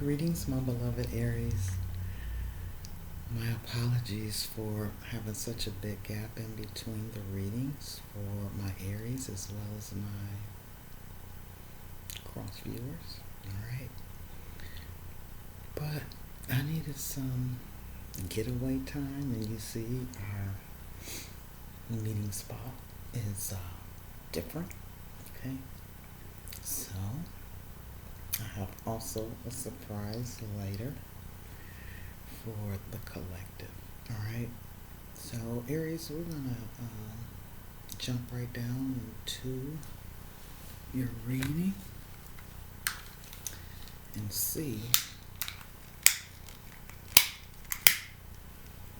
Greetings, my beloved Aries. My apologies for having such a big gap in between the readings for my Aries as well as my cross viewers. Alright. But I needed some getaway time, and you see our meeting spot is different. Okay. So I have also a surprise later for the collective. Alright, so Aries, we're gonna jump right down into your reading and see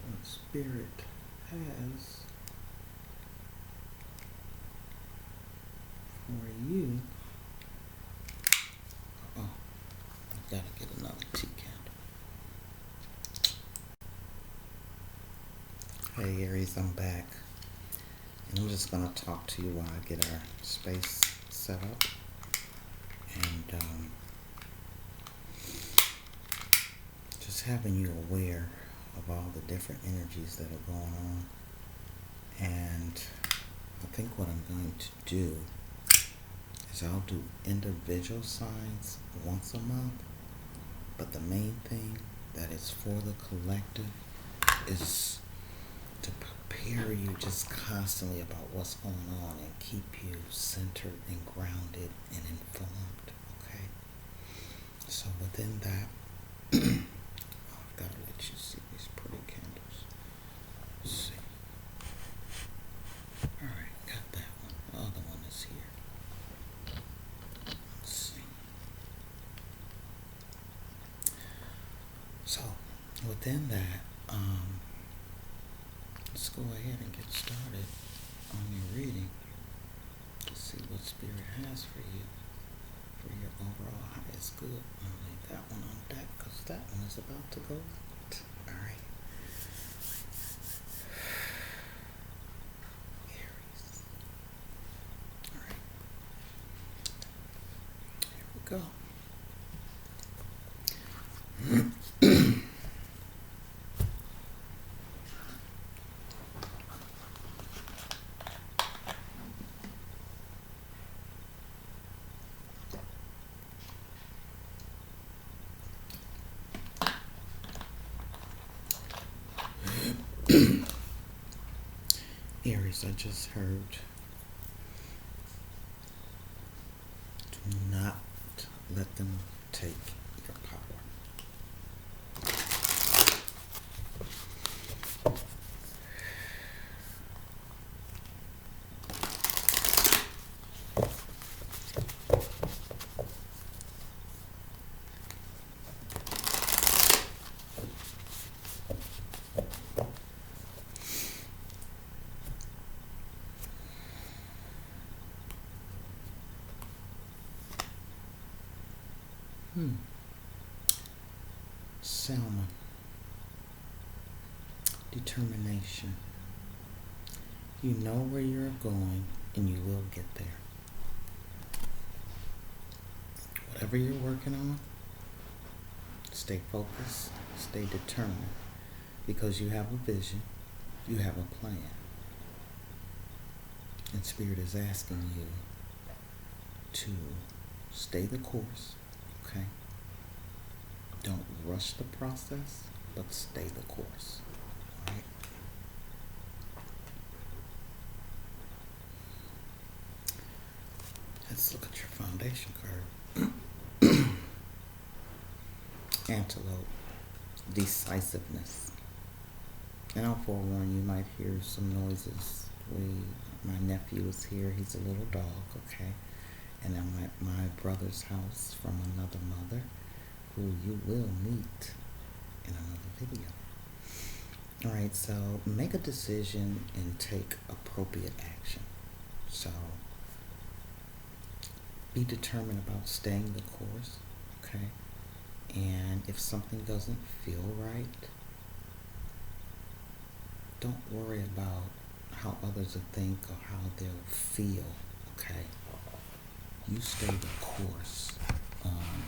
what Spirit has for you. Oh, I've got to get another tea candle. Hey Aries, I'm back. And I'm just going to talk to you while I get our space set up. And just having you aware of all the different energies that are going on. And I think what I'm going to do is I'll do individual signs once a month. But the main thing that is for the collective is to prepare you just constantly about what's going on and keep you centered and grounded and informed. Okay? So within that, I've got to let you see these pretty candles. Let's see. Alright, got that one. The other one is here. Let's see. So within that, let's go ahead and get started on your reading to see what Spirit has for you for your overall highest good. I'll leave that one on deck because that one is about to go out. Alright. Aries. Alright. Here we go. Aries, I just heard, do not let them take your power. Salmon. Determination. You know where you're going and you will get there. Whatever you're working on, stay focused, stay determined, because you have a vision, you have a plan. And Spirit is asking you to stay the course, okay? Don't rush the process, but stay the course. All right? Let's look at your foundation card. Antelope. Decisiveness. And I'll forewarn you, might hear some noises. My nephew is here. He's a little dog, okay? And I'm at my brother's house from another mother, who you will meet in another video. Alright, so make a decision and take appropriate action. So be determined about staying the course, okay? And if something doesn't feel right, don't worry about how others will think or how they'll feel, okay? You stay the course on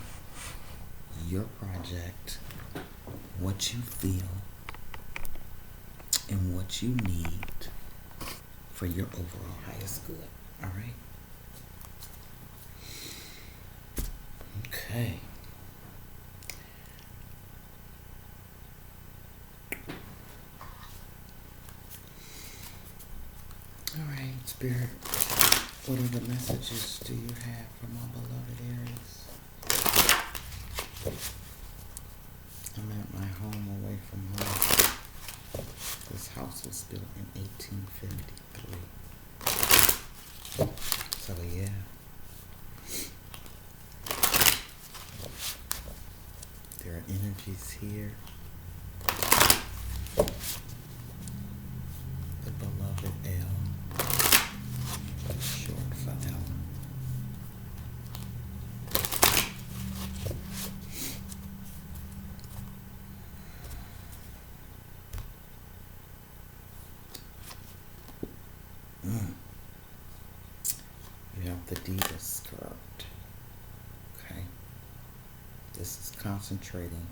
your project, what you feel, and what you need for your overall highest good. All right? Okay. All right, Spirit. What other messages do you have for my beloved Aries? I'm at my home away from home. This house was built in 1853. So yeah. There are energies here. The beloved L. Short for L. You have the Divas card. Okay. This is concentrating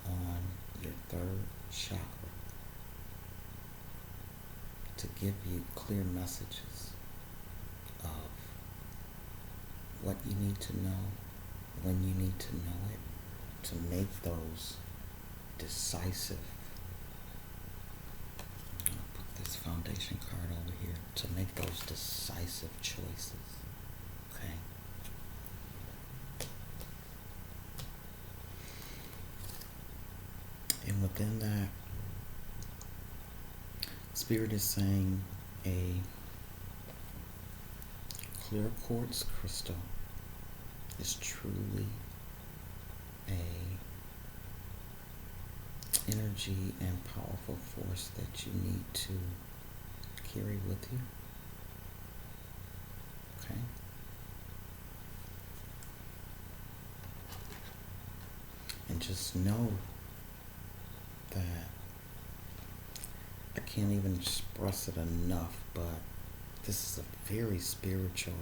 on your third chakra to give you clear messages of what you need to know, when you need to know it, to make those decisive. I'll put this foundation card over here, to make those decisive choices. Okay? And within that, Spirit is saying a clear quartz crystal is truly a energy and powerful force that you need to carry with you. Okay? And just know that I can't even express it enough, but this is a very spiritual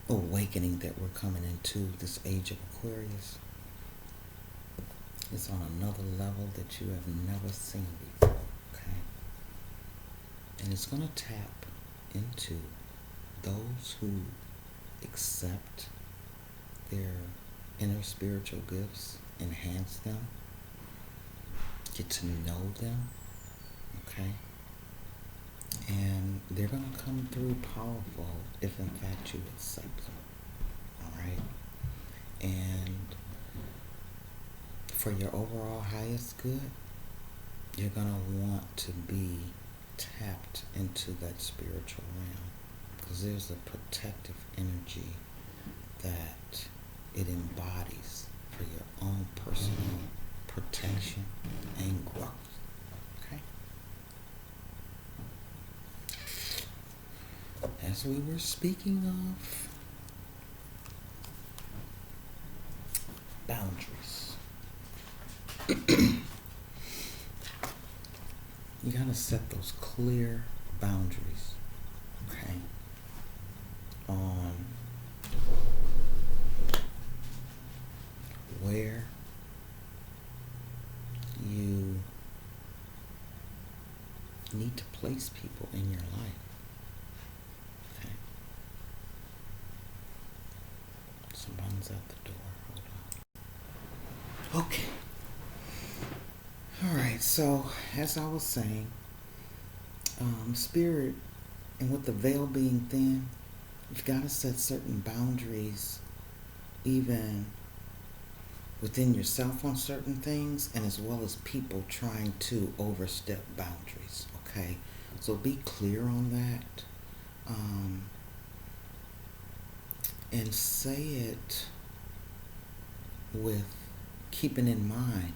awakening that we're coming into, this age of Aquarius. It's on another level that you have never seen before, okay? And it's going to tap into those who accept their inner spiritual gifts, enhance them, get to know them, okay? And they're going to come through powerful if in fact you accept them, all right? And for your overall highest good, you're going to want to be tapped into that spiritual realm, because there's a protective energy that it embodies for your own personal protection and growth. Okay? As we were speaking of boundaries, you gotta set those clear boundaries, okay, on where you need to place people in your life. Okay. Someone's at the door. Hold on. Okay. Alright, so as I was saying, Spirit, and with the veil being thin, you've got to set certain boundaries, even within yourself on certain things, and as well as people trying to overstep boundaries, okay? So be clear on that, and say it with keeping in mind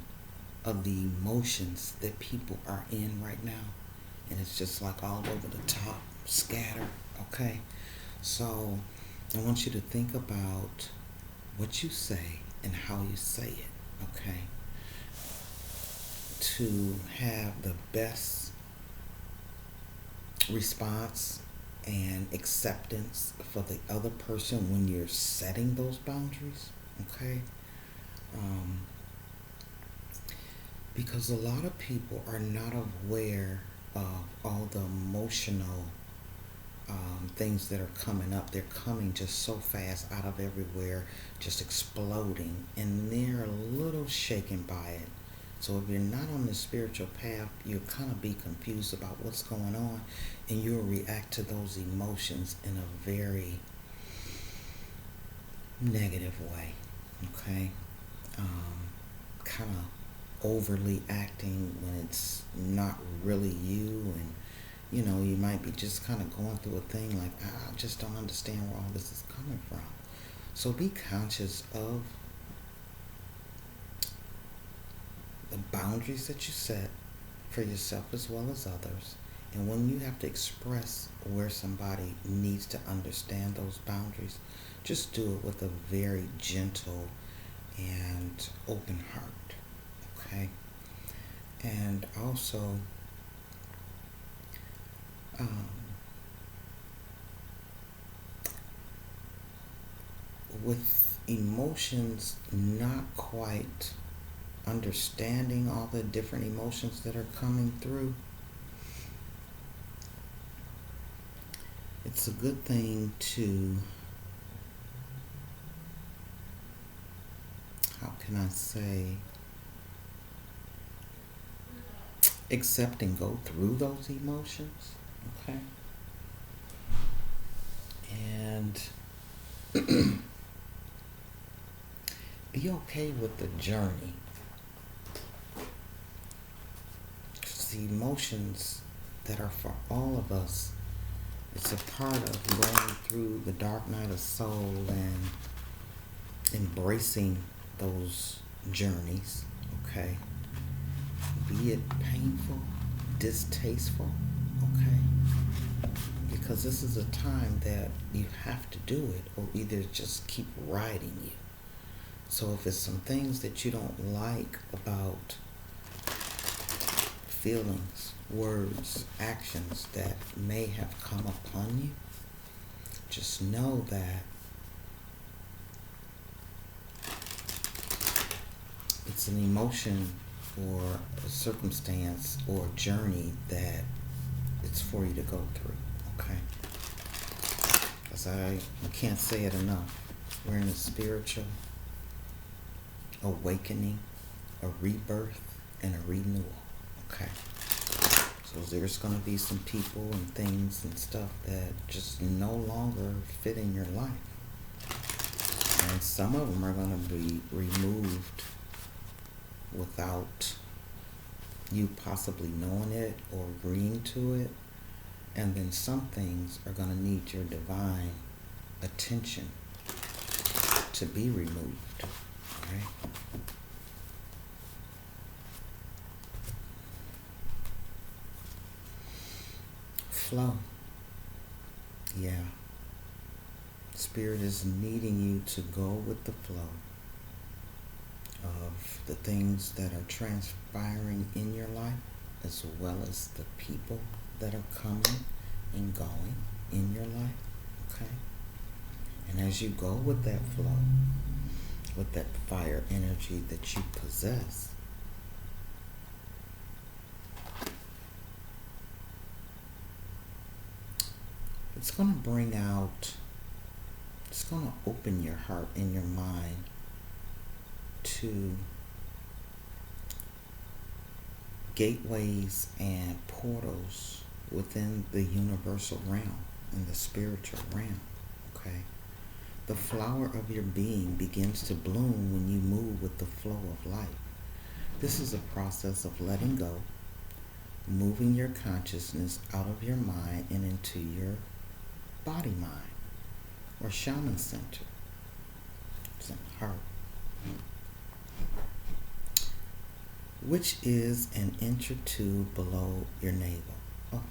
of the emotions that people are in right now, and it's just like all over the top, scattered, okay? So I want you to think about what you say and how you say it, okay? To have the best response and acceptance for the other person when you're setting those boundaries, okay? Um, because a lot of people are not aware of all the emotional things that are coming up. They're coming just so fast out of everywhere, just exploding, and they're a little shaken by it. So if you're not on the spiritual path, you'll kind of be confused about what's going on, and you'll react to those emotions in a very negative way, okay? Kind of overly acting when it's not really you, and you might be just kind of going through a thing like, I just don't understand where all this is coming from. So be conscious of the boundaries that you set for yourself as well as others. And when you have to express where somebody needs to understand those boundaries, just do it with a very gentle and open heart, okay? And also, with emotions not quite understanding all the different emotions that are coming through, it's a good thing to, how can I say, accept and go through those emotions, okay? And be okay with the journey. The emotions that are for all of us, it's a part of going through the dark night of soul and embracing those journeys, okay? Be it painful, distasteful, okay? Because this is a time that you have to do it, or either just keep riding you. So if it's some things that you don't like about feelings, words, actions that may have come upon you, just know that it's an emotion or a circumstance or a journey that it's for you to go through, okay? Because I can't say it enough. We're in a spiritual awakening, a rebirth, and a renewal, okay? So there's going to be some people and things and stuff that just no longer fit in your life. And some of them are going to be removed without you possibly knowing it or agreeing to it. And then some things are going to need your divine attention to be removed, right? Flow. Yeah. Spirit is needing you to go with the flow of the things that are transpiring in your life, as well as the people that are coming and going in your life, okay? And as you go with that flow, with that fire energy that you possess, it's going to bring out, it's going to open your heart and your mind to gateways and portals within the universal realm and the spiritual realm, okay? The flower of your being begins to bloom when you move with the flow of life. This is a process of letting go, moving your consciousness out of your mind and into your body mind, or shaman center. It's in the heart, which is an inch or two below your navel. Oh,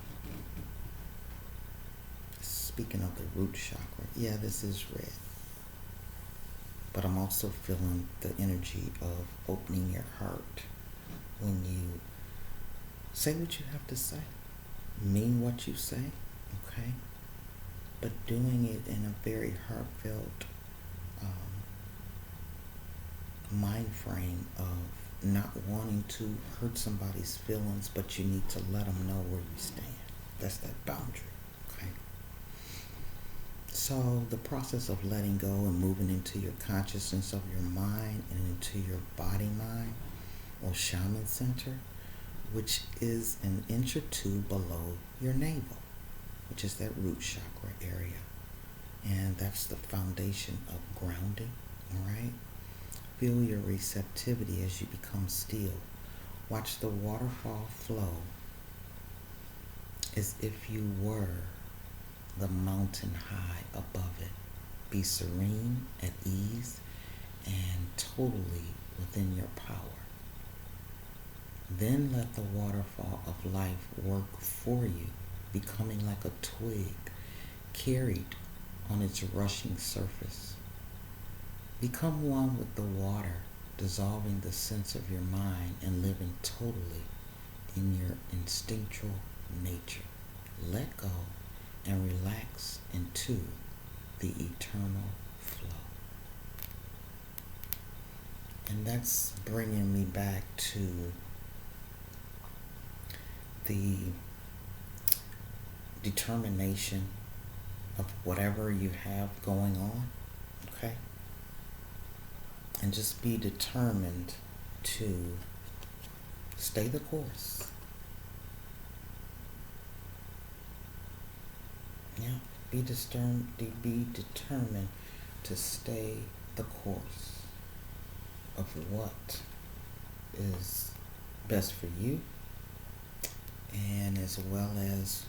speaking of the root chakra, yeah, this is red. But I'm also feeling the energy of opening your heart when you say what you have to say, mean what you say, okay? But doing it in a very heartfelt mind frame of not wanting to hurt somebody's feelings, but you need to let them know where you stand. That's that boundary, okay? So the process of letting go and moving into your consciousness of your mind and into your body mind or shaman center, which is an inch or two below your navel, which is that root chakra area. And that's the foundation of grounding, all right? Feel your receptivity as you become still. Watch the waterfall flow as if you were the mountain high above it. Be serene, at ease, and totally within your power. Then let the waterfall of life work for you, becoming like a twig carried on its rushing surface. Become one with the water, dissolving the sense of your mind and living totally in your instinctual nature. Let go and relax into the eternal flow. And that's bringing me back to the determination of whatever you have going on, okay? And just be determined to stay the course. Yeah, be determined to stay the course of what is best for you, and as well as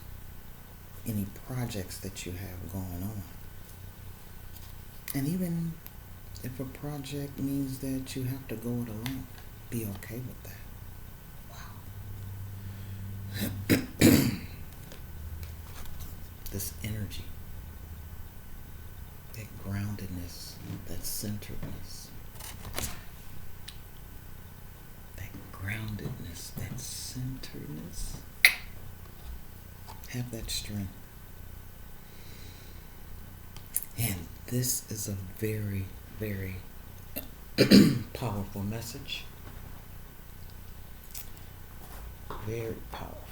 any projects that you have going on. And even if a project means that you have to go it alone, be okay with that. Wow. This energy, that groundedness, that centeredness, that centeredness, have that strength. And this is a very, very powerful message. Very powerful.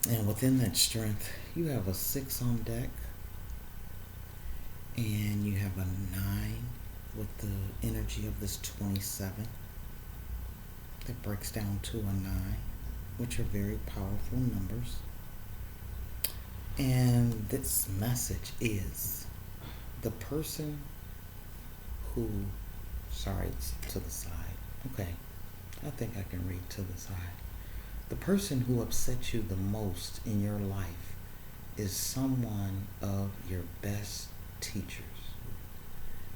And within that strength, you have a 6 on deck, and you have a 9 with the energy of this 27. That breaks down to a 9, which are very powerful numbers. And this message is the person who, sorry, it's to the side. Okay, I think I can read to the side. The person who upsets you the most in your life is someone of your best teachers.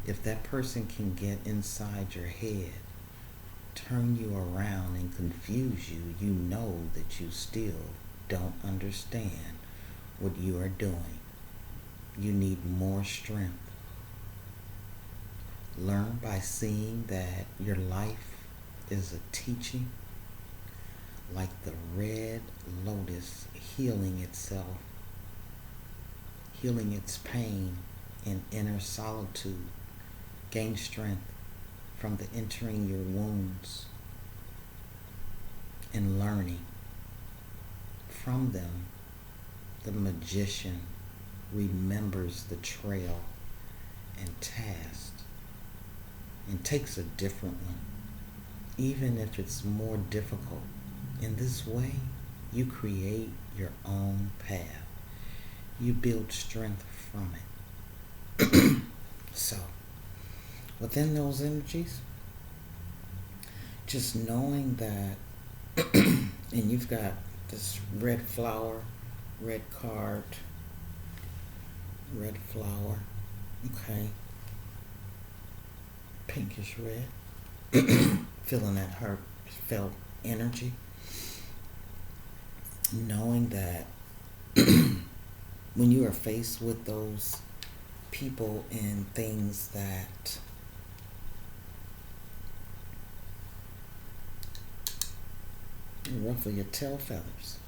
If that person can get inside your head, turn you around and confuse you, you know that you still don't understand what you are doing. You need more strength. Learn by seeing that your life is a teaching, like the red lotus healing itself, healing its pain in inner solitude. Gain strength from the entering your wounds and learning from them. The magician remembers the trail and task and takes a different one, even if it's more difficult. In this way, you create your own path. You build strength from it. So, within those energies, just knowing that, and you've got this red flower, red card, red flower, okay, pinkish red, feeling that heartfelt energy, knowing that when you are faced with those people and things that ruffle your tail feathers,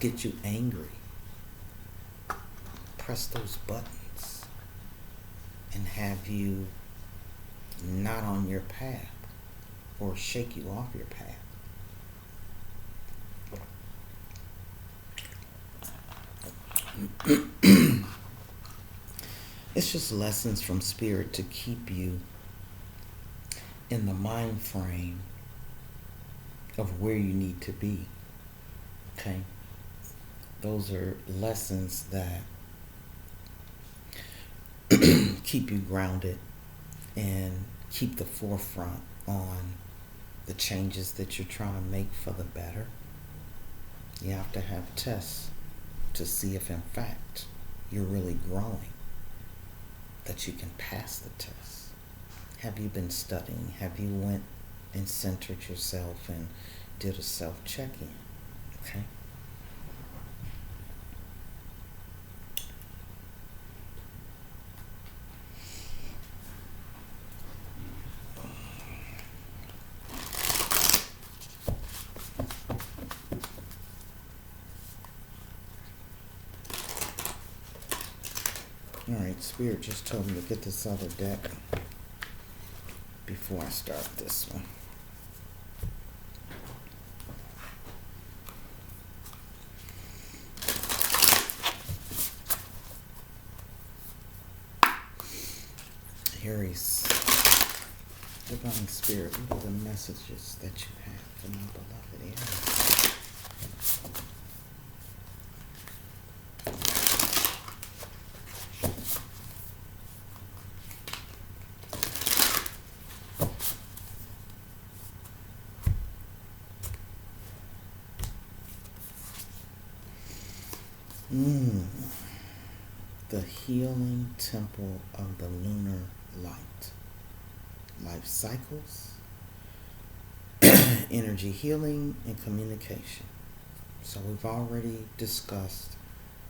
get you angry, press those buttons, and have you not on your path or shake you off your path. It's just lessons from Spirit to keep you in the mind frame of where you need to be. Okay? Those are lessons that keep you grounded and keep the forefront on the changes that you're trying to make for the better. You have to have tests to see if in fact you're really growing, that you can pass the test. Have you been studying? Have you went and centered yourself and did a self-check-in? Okay? Alright, Spirit just told me to get this other deck before I start this one. Aries, Divine Spirit, what are the messages that you have for my beloved Aries? The healing temple of the lunar light. Life cycles, energy healing, and communication. So we've already discussed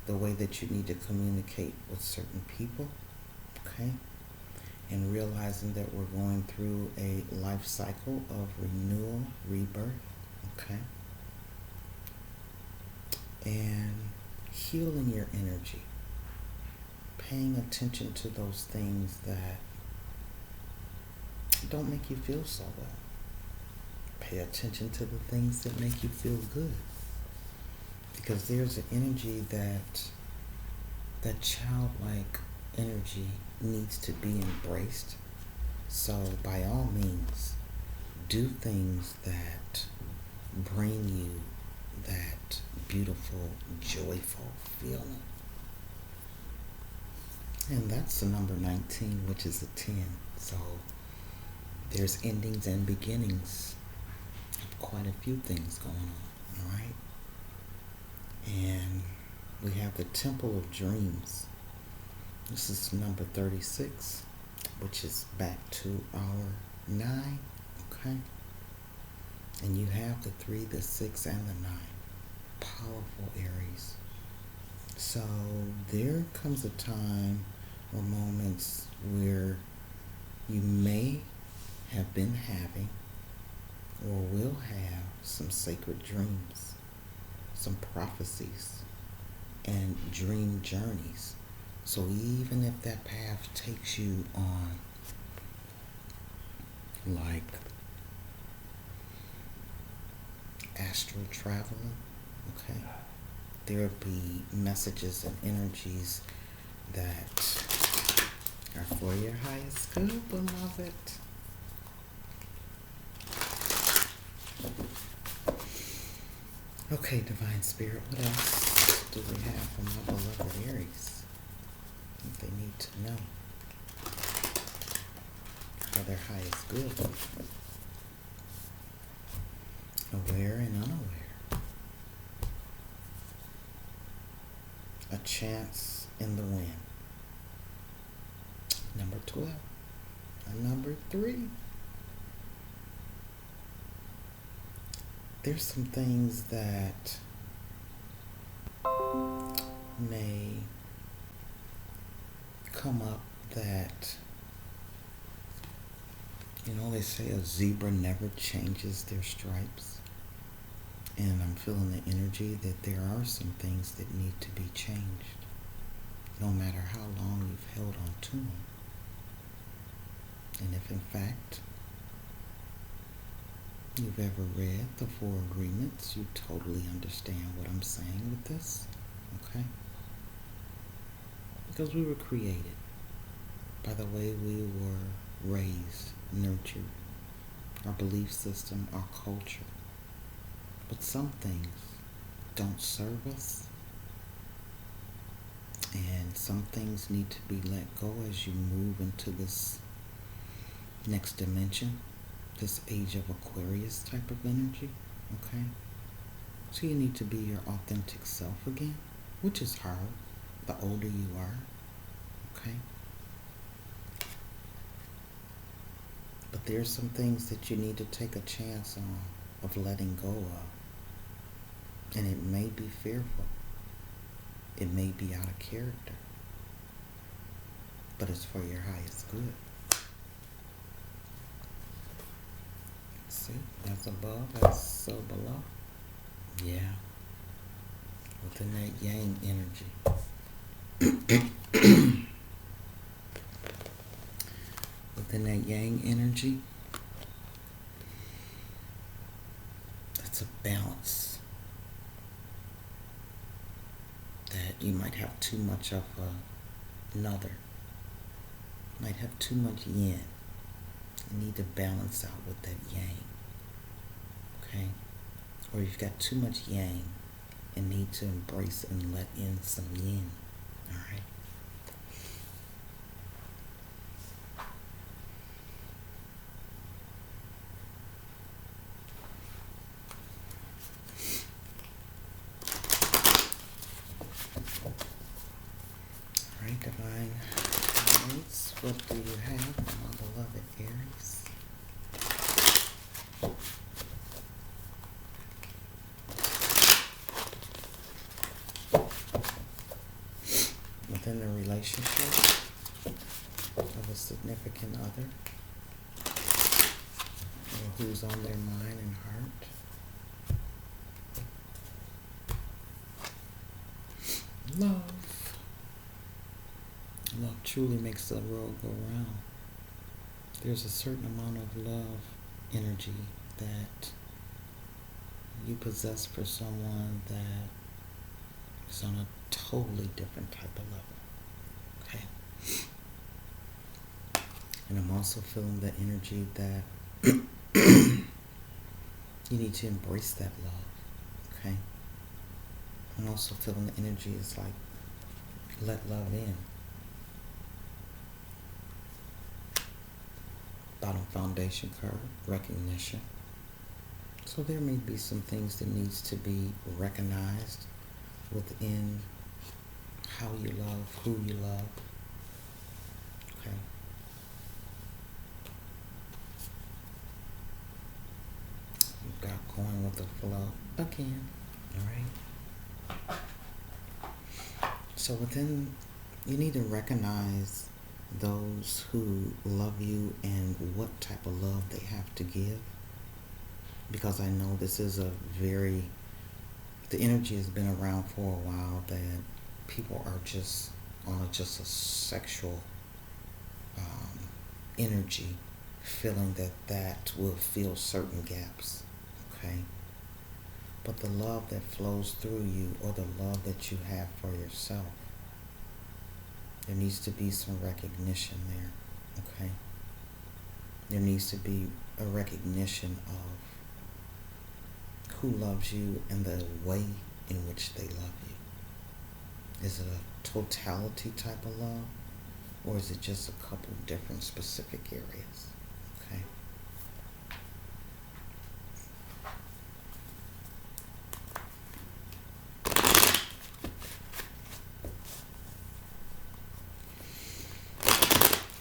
the way that you need to communicate with certain people, okay? And realizing that we're going through a life cycle of renewal, rebirth, okay? And healing your energy. Paying attention to those things that don't make you feel so well. Pay attention to the things that make you feel good. Because there's an energy that childlike energy needs to be embraced. So by all means, do things that bring you that beautiful, joyful feeling. And that's the number 19, which is a 10. So there's endings and beginnings of quite a few things going on, all right? And we have the Temple of Dreams. This is number 36, which is back to our 9, okay? And you have the 3, the 6, and the 9. Powerful Aries. So there comes a time or moments where you may have been having or will have some sacred dreams, some prophecies, and dream journeys. So even if that path takes you on like astral traveling, okay, there'll be messages and energies that are for your highest good, beloved. Okay, Divine Spirit, what else do we have for my beloved Aries? What they need to know for their highest good. Aware and unaware. A chance in the wind. Number 12. And number 3. There's some things that may come up that, you know, they say a zebra never changes their stripes. And I'm feeling the energy that there are some things that need to be changed, no matter how long you've held on to them. And if in fact you've ever read the Four Agreements, you totally understand what I'm saying with this, okay? Because we were created by the way we were raised, nurtured, our belief system, our culture. But some things don't serve us, and some things need to be let go as you move into this next dimension, this age of Aquarius type of energy, okay? So you need to be your authentic self again, which is hard the older you are, okay? But there's some things that you need to take a chance on of letting go of. And it may be fearful. It may be out of character. But it's for your highest good. See, as above, as so below. Yeah. Within that yang energy. Within that yang energy, that's a balance. That you might have too much of another. Might have too much yin. You need to balance out with that yang. Okay? Or you've got too much yang and need to embrace and let in some yin. Alright? Alright, divine guides, what do you have for my beloved Aries? Within a relationship of a significant other, or who's on their mind and heart. Love. Love truly makes the world go round. There's a certain amount of love energy that you possess for someone that is on a totally different type of level. Okay? And I'm also feeling the energy that you need to embrace that love. Okay? I'm also feeling the energy is like, let love in. Bottom foundation card, recognition. So there may be some things that needs to be recognized within how you love, who you love. Okay. You've got going with the flow again. All right. So within, you need to recognize those who love you and what type of love they have to give. Because I know this is a very, the energy has been around for a while that people are just on just a sexual energy, feeling that will fill certain gaps, okay? But the love that flows through you, or the love that you have for yourself, there needs to be some recognition there, okay? There needs to be a recognition of who loves you and the way in which they love you. Is it a totality type of love, or is it just a couple different specific areas? Okay.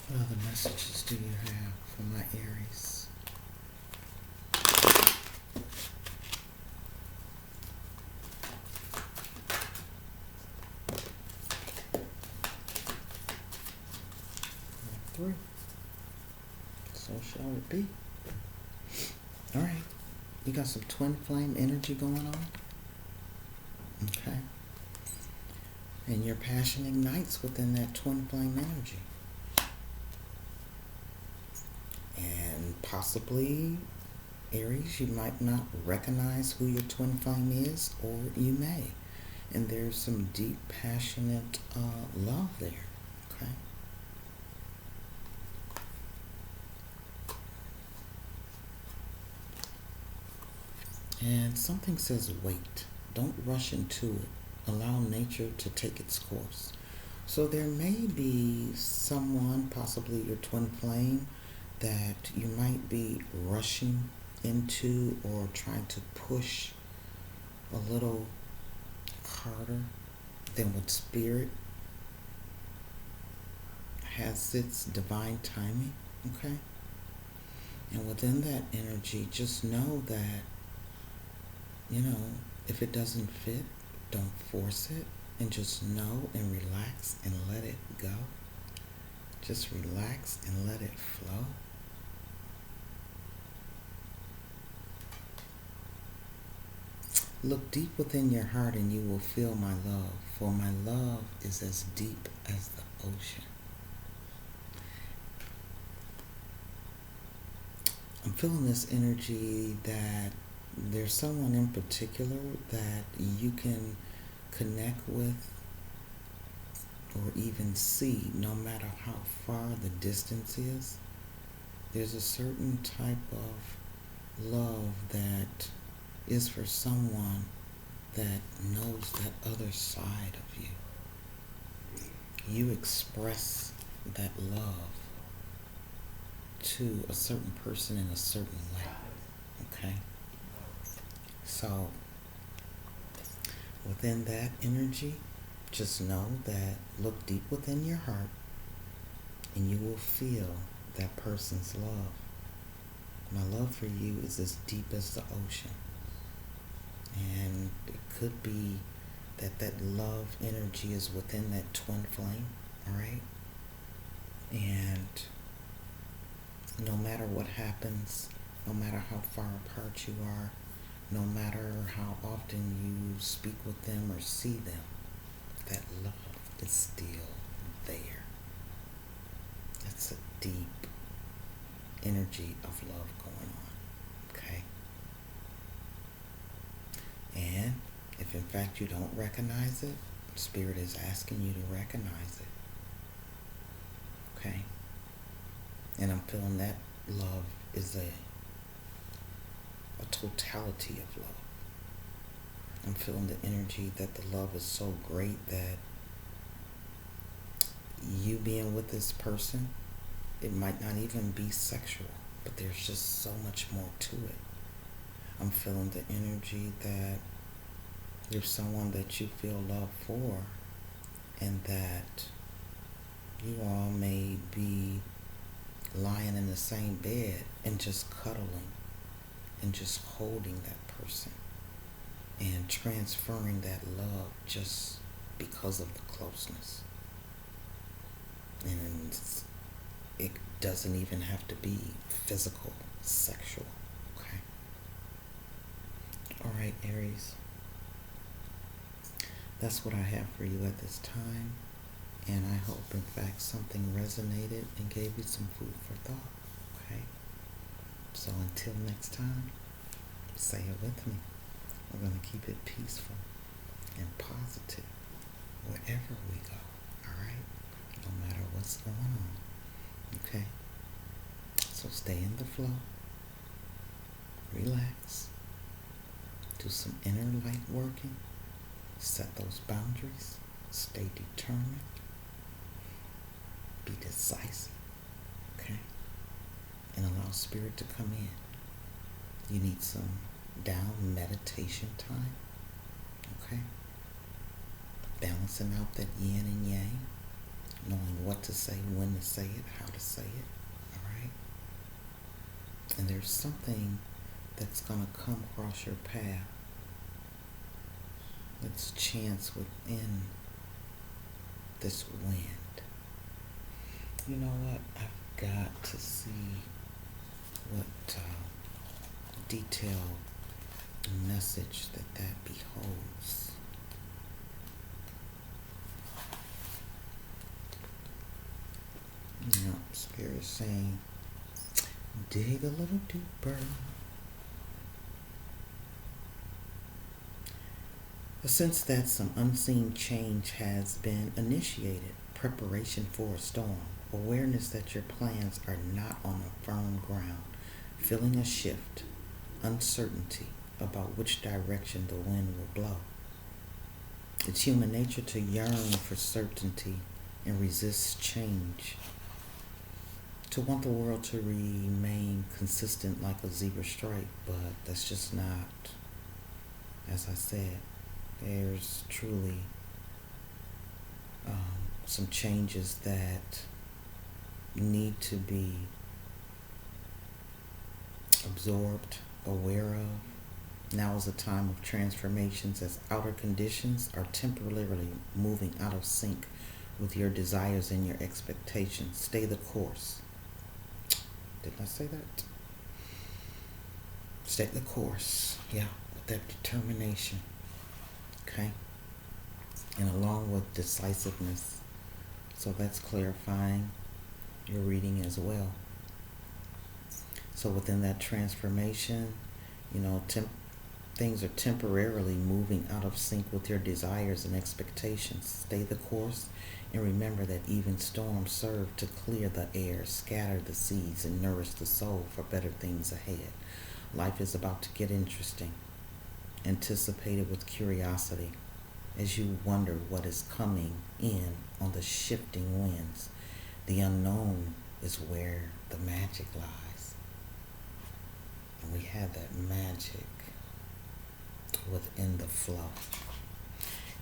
What other messages do you have for my Aries? Three. So shall it be. All right. You got some twin flame energy going on. Okay. And your passion ignites within that twin flame energy. possibly, Aries, you might not recognize who your twin flame is, or you may. And there's some deep, passionate love there, okay? And something says wait. Don't rush into it. Allow nature to take its course. So there may be someone, possibly your twin flame, that you might be rushing into or trying to push a little harder than what spirit has its divine timing, okay? And within that energy, just know that, if it doesn't fit, don't force it, and just know and relax and let it go. Just relax and let it flow. Look deep within your heart and you will feel my love, for my love is as deep as the ocean. I'm feeling this energy that there's someone in particular that you can connect with or even see, no matter how far the distance is. There's a certain type of love that is for someone that knows that other side of you. You express that love to a certain person in a certain way, okay? So, within that energy, just know that look deep within your heart and you will feel that person's love. My love for you is as deep as the ocean. And it could be that love energy is within that twin flame, all right? And no matter what happens, no matter how far apart you are, no matter how often you speak with them or see them, that love is still there. That's a deep energy of love going on, okay? And if in fact you don't recognize it, Spirit is asking you to recognize it, okay? And I'm feeling that love is a totality of love. I'm feeling the energy that the love is so great that you being with this person, it might not even be sexual, but there's just so much more to it. I'm feeling the energy that there's someone that you feel love for, and that you all may be lying in the same bed and just cuddling and just holding that person and transferring that love just because of the closeness. And it doesn't even have to be physical, sexual, okay? All right, Aries. That's what I have for you at this time. And I hope, in fact, something resonated and gave you some food for thought, okay? So until next time, say it with me. We're going to keep it peaceful and positive wherever we go, all right? No matter what's going on, okay? So stay in the flow, relax, do some inner light working, set those boundaries, stay determined, be decisive, okay? And allow Spirit to come in. You need some down meditation time, okay? Balancing out that yin and yang, knowing what to say, when to say it, how to say it, all right? And there's something that's going to come across your path that's chance within this wind. You know what? I've got to see what detailed message that beholds. Spirit is saying, Dig a little deeper. A sense that some unseen change has been initiated. Preparation for a storm. Awareness that your plans are not on a firm ground. Feeling a shift. Uncertainty about which direction the wind will blow. It's human nature to yearn for certainty and resist change. To want the world to remain consistent like a zebra stripe, but that's just not, as I said, there's truly some changes that need to be absorbed, aware of. Now is a time of transformations as outer conditions are temporarily moving out of sync with your desires and your expectations. Stay the course. Didn't I say that? Stay the course. Yeah, with that determination. Okay? And along with decisiveness. So that's clarifying your reading as well. So within that transformation, things are temporarily moving out of sync with your desires and expectations. Stay the course and remember that even storms serve to clear the air, scatter the seeds, and nourish the soul for better things ahead. Life is about to get interesting. Anticipate it with curiosity as you wonder what is coming in on the shifting winds. The unknown is where the magic lies. And we have that magic within the flow.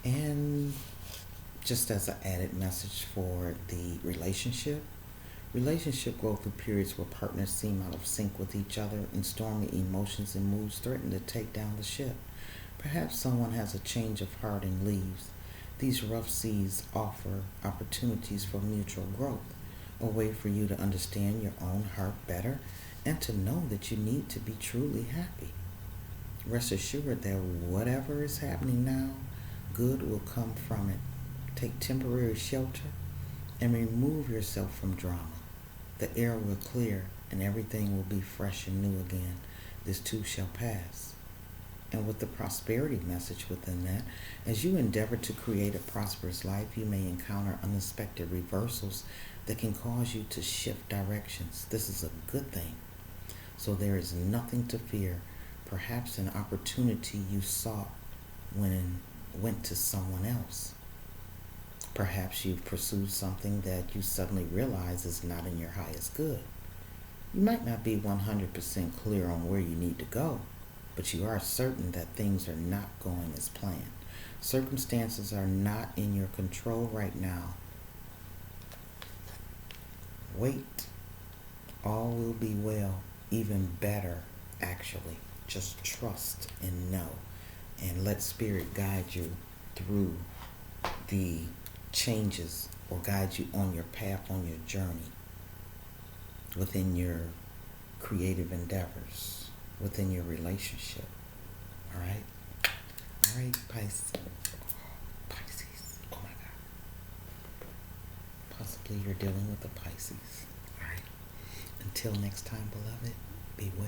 And just as an added message for the relationship go through periods where partners seem out of sync with each other and stormy emotions and moods threaten to take down the ship. Perhaps someone has a change of heart and leaves. These rough seas offer opportunities for mutual growth, a way for you to understand your own heart better and to know that you need to be truly happy. Rest assured that whatever is happening now, good will come from it. Take temporary shelter and remove yourself from drama. The air will clear and everything will be fresh and new again. This too shall pass. And with the prosperity message within that, as you endeavor to create a prosperous life, you may encounter unexpected reversals that can cause you to shift directions. This is a good thing. So there is nothing to fear. Perhaps an opportunity you sought went to someone else. Perhaps you've pursued something that you suddenly realize is not in your highest good. You might not be 100% clear on where you need to go, but you are certain that things are not going as planned. Circumstances are not in your control right now. Wait. All will be well, even better, actually. Just trust and know, and let Spirit guide you through the changes or guide you on your path, on your journey, within your creative endeavors, within your relationship. All right? All right, Pisces. Oh my God. Possibly you're dealing with a Pisces. All right. Until next time, beloved, be well.